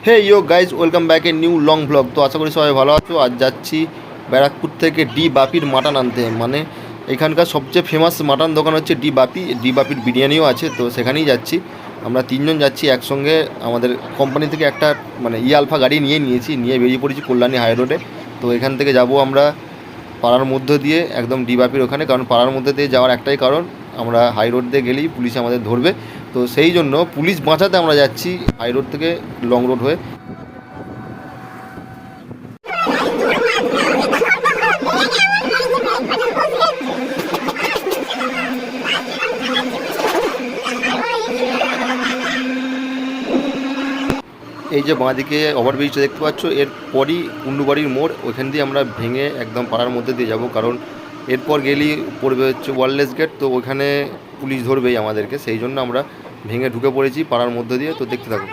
Hey yo guys, welcome back a new long blog. তো আশা করি সবাই ভালো আছো। আজ যাচ্ছি ব্যারাকপুর থেকে ডি বাপির মাটন আনতে। মানে এখানকার সবচেয়ে ফেমাস মাটন দোকান হচ্ছে ডি বাপি। ডি বাপির বিরিয়ানিও আছে, তো সেখানেই যাচ্ছি। আমরা তিনজন যাচ্ছি একসঙ্গে। আমাদের কোম্পানি থেকে একটা মানে আলফা গাড়ি নিয়ে বেরিয়ে পড়েছি কল্যাণী হাই রোডে। তো এখান থেকে যাব আমরা পাড়ার মধ্য দিয়ে একদম ডি বাপির ওখানে, কারণ পাড়ার মধ্যে দিয়ে যাওয়ার একটাই কারণ, আমরা হাই রোড দিয়ে গেলেই পুলিশ আমাদের ধরবে। তো সেই জন্য পুলিশ বাঁচাতে আমরা যাচ্ছি হাই রোড থেকে লং রোড হয়ে। এই যে বাঁদিকে ওভারব্রিজটা দেখতে পাচ্ছ, এরপরই কুন্ডুবাড়ির মোড়। ওইখান দিয়ে আমরা ভেঙে একদম পাড়ার মধ্যে দিয়ে যাব, কারণ এরপর গেলেই পড়বে হচ্ছে ওয়ারলেস গেট। তো ওইখানে পুলিশ ধরবেই আমাদেরকে, সেই জন্য আমরা ভেঙে ঢুকে পড়েছি পাড়ার মধ্যে দিয়ে। তো দেখতে থাকো।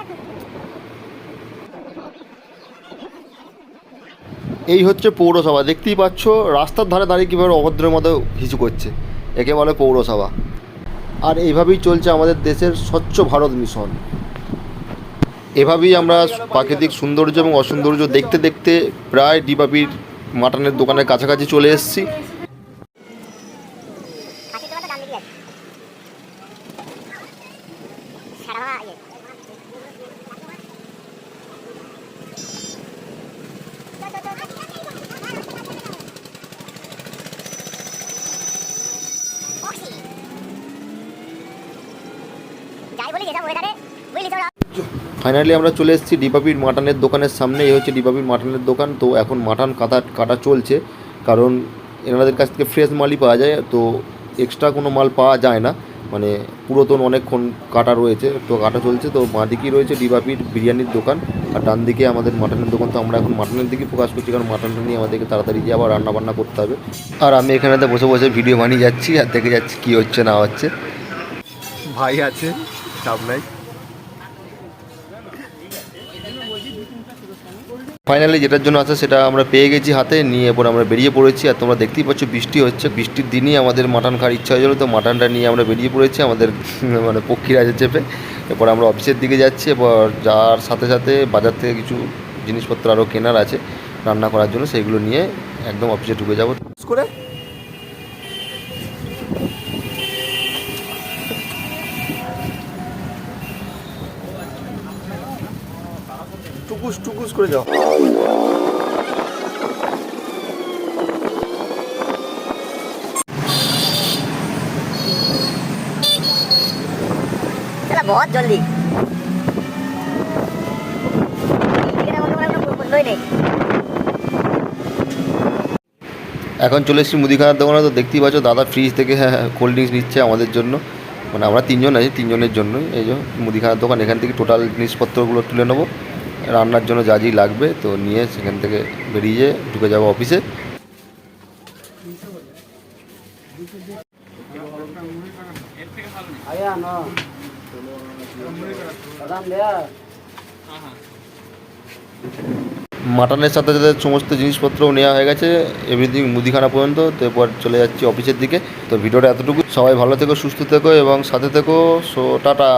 এই হচ্ছে পৌরসভা, দেখতেই পাচ্ছ রাস্তার ধারে দাঁড়িয়ে কীভাবে অভদ্রের মতো হিসু করছে, একে বলে পৌরসভা। আর এইভাবেই চলছে আমাদের দেশের স্বচ্ছ ভারত মিশন। এভাবেই আমরা প্রাকৃতিক সৌন্দর্য এবং অসৌন্দর্য দেখতে দেখতে প্রায় ডিবাবির মাটনের দোকানের কাছাকাছি চলে এসেছি। ফাইনালি আমরা চলে এসেছি ডিবাবির মাটনের দোকানের সামনে। এই হচ্ছে ডিবাবির মাটনের দোকান। তো এখন মাটন কাটা চলছে, কারণ এনাদের কাছ থেকে ফ্রেশ মালই পাওয়া যায়, তো এক্সট্রা কোনো মাল পাওয়া যায় না। মানে পুরাতন অনেকক্ষণ কাটা রয়েছে, তো কাটা চলছে। তো বাঁদিকেই রয়েছে ডিবাবির বিরিয়ানির দোকান, আর ডান দিকে আমাদের মাটনের দোকান। তো আমরা এখন মাটনের দিকে ফোকাস করছি, কারণ মাটনটা নিয়ে আমাদেরকে তাড়াতাড়ি গিয়ে আবার রান্নাবান্না করতে হবে। আর আমি এখানেতে বসে বসে ভিডিও বানিয়ে যাচ্ছি আর দেখে যাচ্ছি কী হচ্ছে না হচ্ছে। ভাই আছে, চাপ নাই। ফাইনালি যেটার জন্য আসে সেটা আমরা পেয়ে গেছি হাতে নিয়ে, এরপর আমরা বেরিয়ে পড়েছি। আর তোমরা দেখতেই পাচ্ছ বৃষ্টি হচ্ছে, বৃষ্টির দিনই আমাদের মাটন খাওয়ার ইচ্ছা হয়েছিল, তো মাটনটা নিয়ে আমরা বেরিয়ে পড়েছি আমাদের মানে পক্ষীরাজে চেপে। এরপর আমরা অফিসের দিকে যাচ্ছি, এবার যার সাথে সাথে বাজার থেকে কিছু জিনিসপত্র আরও কেনার আছে রান্না করার জন্য, সেইগুলো নিয়ে একদম অফিসে ঢুকে যাবো করে। টুকুস টুকুস করে যাও। बहुत जल्दी এখন চলে এসেছি মুদিখানার দোকানে। তো দেখতেই পাচ্ছ দাদা ফ্রিজ থেকে কোল্ড ড্রিঙ্কস নিচ্ছে আমাদের জন্য। মানে আমরা তিনজন আছি, তিনজনের জন্যই এই যে মুদিখানার দোকান। এখান থেকে টোটাল জিনিসপত্রগুলো তুলে নেবো, রান্নার জন্য যা যা লাগবে তো নিয়ে সেখান থেকে বেরিয়ে ঢুকে যাবো অফিসে। মাটনের সাথে সাথে সমস্ত জিনিসপত্রও নেওয়া হয়ে গেছে, এভরিথিং মুদিখানা পর্যন্ত। তো এরপর চলে যাচ্ছি অফিসের দিকে। তো ভিডিওটা এতটুকু, সবাই ভালো থেকো, সুস্থ থেকো এবং সাথে থেকো। So tata.